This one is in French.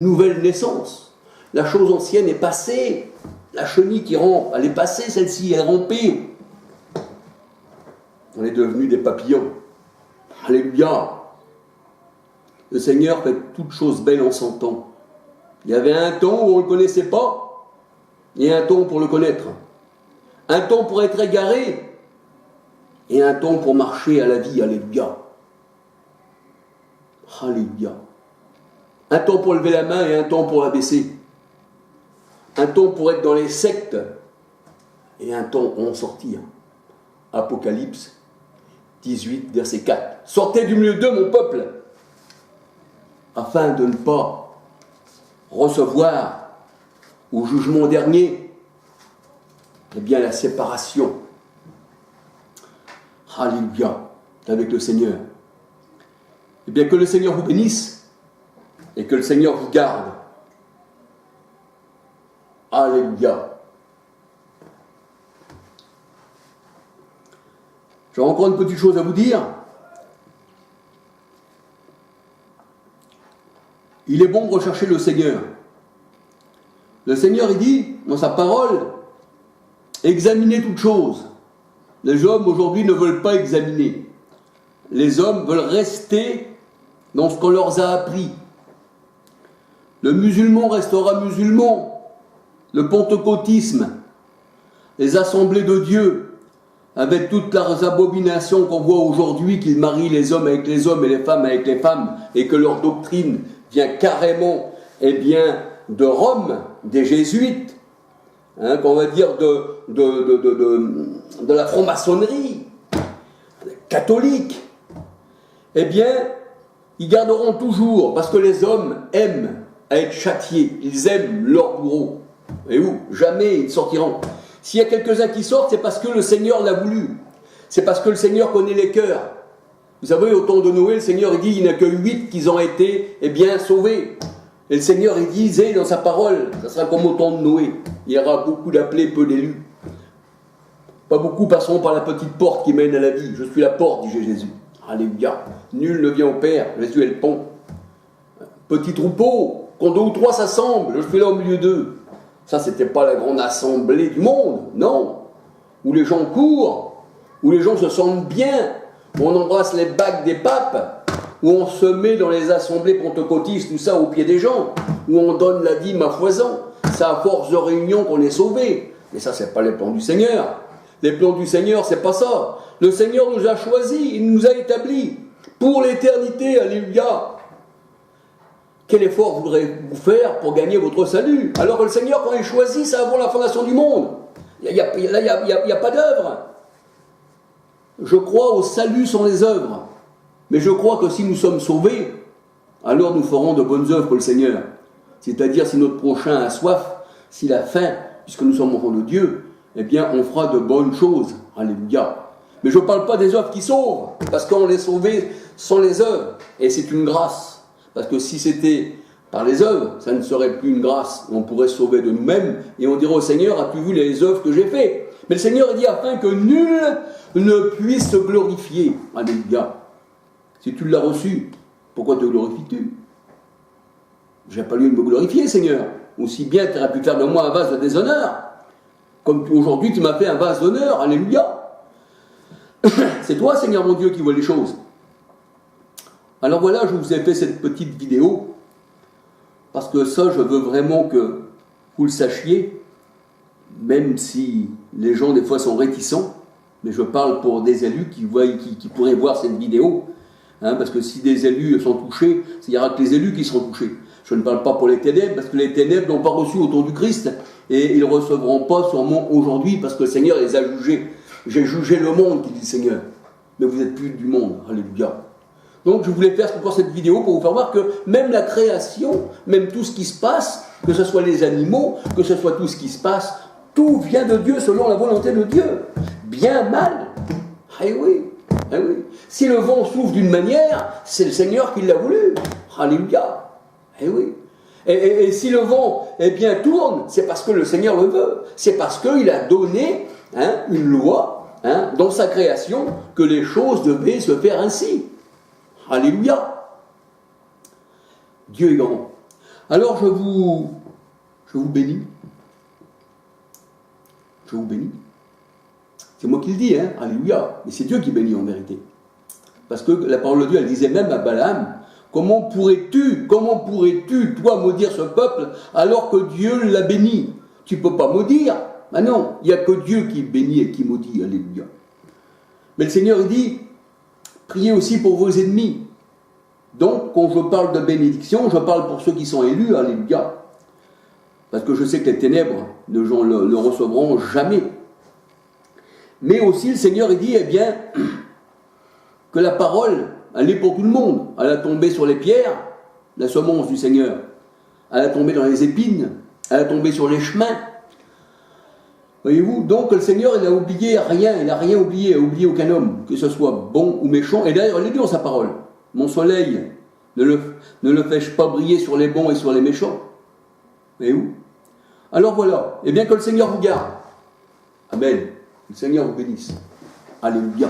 nouvelle naissance. La chose ancienne est passée. La chenille qui rampe, elle est passée, celle-ci, elle est rampée. On est devenus des papillons. Alléluia. Le Seigneur fait toutes choses belles en son temps. Il y avait un temps où on ne le connaissait pas, et un temps pour le connaître. Un temps pour être égaré, et un temps pour marcher à la vie. Alléluia. Alléluia. Un temps pour lever la main et un temps pour la baisser. Un temps pour être dans les sectes et un temps pour en sortir. Apocalypse 18, verset 4. Sortez du milieu d'eux, mon peuple, afin de ne pas recevoir au jugement dernier, eh bien, la séparation. Alléluia, avec le Seigneur. Eh bien, que le Seigneur vous bénisse et que le Seigneur vous garde. Alléluia. J'ai encore une petite chose à vous dire. Il est bon de rechercher le Seigneur. Le Seigneur, il dit, dans sa parole, examinez toutes choses. Les hommes, aujourd'hui, ne veulent pas examiner. Les hommes veulent rester dans ce qu'on leur a appris. Le musulman restera musulman. Le pentecôtisme, les assemblées de Dieu, avec toutes leurs abominations qu'on voit aujourd'hui, qu'ils marient les hommes avec les hommes et les femmes avec les femmes, et que leur doctrine vient carrément, eh bien, de Rome, des jésuites, qu'on va dire de la franc-maçonnerie, catholique, eh bien, ils garderont toujours, parce que les hommes aiment à être châtiés, ils aiment leur bourreau. Et où? Jamais ils sortiront. S'il y a quelques-uns qui sortent, c'est parce que le Seigneur l'a voulu. C'est parce que le Seigneur connaît les cœurs. Vous savez, au temps de Noé, le Seigneur il dit il n'y en a que 8 qui ont été bien sauvés. Et le Seigneur il disait dans sa parole, ça sera comme au temps de Noé. Il y aura beaucoup d'appelés, peu d'élus. Pas beaucoup passeront par la petite porte qui mène à la vie. Je suis la porte, dit Jésus. Alléluia. Nul ne vient au Père, Jésus est le pont. Petit troupeau, quand 2 ou 3 s'assemblent, je suis là au milieu d'eux. Ça, c'était pas la grande assemblée du monde, non. Où les gens courent, où les gens se sentent bien, où on embrasse les bagues des papes, où on se met dans les assemblées pentecôtistes, tout ça au pied des gens, où on donne la dîme à foison. C'est à force de réunion qu'on est sauvé. Mais ça, c'est pas les plans du Seigneur. Les plans du Seigneur, c'est pas ça. Le Seigneur nous a choisis, il nous a établis pour l'éternité. Alléluia. Quel effort voudrez-vous faire pour gagner votre salut? Alors que le Seigneur, quand il choisit, c'est avant la fondation du monde. Il n'y a pas d'œuvre. Je crois au salut sans les œuvres. Mais je crois que si nous sommes sauvés, alors nous ferons de bonnes œuvres pour le Seigneur. C'est-à-dire, si notre prochain a soif, s'il a faim, puisque nous sommes enfants de Dieu, eh bien, on fera de bonnes choses. Alléluia. Mais je ne parle pas des œuvres qui sauvent, parce qu'on est sauvé sans les œuvres. Et c'est une grâce. Parce que si c'était par les œuvres, ça ne serait plus une grâce. On pourrait se sauver de nous-mêmes et on dirait au Seigneur, as-tu vu les œuvres que j'ai faites? Mais le Seigneur dit afin que nul ne puisse se glorifier. Alléluia. Si tu l'as reçu, pourquoi te glorifies-tu? J'ai pas lieu de me glorifier, Seigneur. Aussi bien tu aurais pu faire de moi un vase de déshonneur. Comme aujourd'hui tu m'as fait un vase d'honneur. Alléluia. C'est toi, Seigneur mon Dieu, qui vois les choses. Alors voilà, je vous ai fait cette petite vidéo, parce que ça, je veux vraiment que vous le sachiez, même si les gens des fois sont réticents, mais je parle pour des élus qui pourraient voir cette vidéo, parce que si des élus sont touchés, il n'y aura que les élus qui seront touchés. Je ne parle pas pour les ténèbres, parce que les ténèbres n'ont pas reçu autour du Christ, et ils ne recevront pas sûrement aujourd'hui, parce que le Seigneur les a jugés. J'ai jugé le monde, dit le Seigneur, mais vous n'êtes plus du monde. Alléluia. Donc je voulais faire encore cette vidéo pour vous faire voir que même la création, même tout ce qui se passe, que ce soit les animaux, que ce soit tout ce qui se passe, tout vient de Dieu selon la volonté de Dieu. Bien, mal. Eh oui, eh oui. Si le vent souffle d'une manière, c'est le Seigneur qui l'a voulu. Alléluia. Eh oui. Et si le vent, eh bien, tourne, c'est parce que le Seigneur le veut. C'est parce qu'il a donné une loi dans sa création que les choses devaient se faire ainsi. Alléluia. Dieu est grand. Alors je vous bénis. Je vous bénis. C'est moi qui le dis, hein, alléluia. Mais c'est Dieu qui bénit en vérité. Parce que la parole de Dieu, elle disait même à Balaam, comment pourrais-tu, toi, maudire ce peuple alors que Dieu l'a béni? Tu ne peux pas maudire. Ah non, il n'y a que Dieu qui bénit et qui maudit, alléluia. Mais le Seigneur, il dit, priez aussi pour vos ennemis. Donc, quand je parle de bénédiction, je parle pour ceux qui sont élus, alléluia. Parce que je sais que les ténèbres ne le recevront jamais. Mais aussi, le Seigneur, il dit, eh bien, que la parole, elle est pour tout le monde. Elle a tombé sur les pierres, la semence du Seigneur. Elle a tombé dans les épines. Elle a tombé sur les chemins. Voyez-vous, donc le Seigneur, il n'a oublié rien. Il n'a rien oublié. Il n'a oublié aucun homme, que ce soit bon ou méchant. Et d'ailleurs, il est dit dans sa parole. Mon soleil ne le fais-je pas briller sur les bons et sur les méchants? Voyez-vous? Alors voilà. Eh bien, que le Seigneur vous garde. Amen. Que le Seigneur vous bénisse. Alléluia.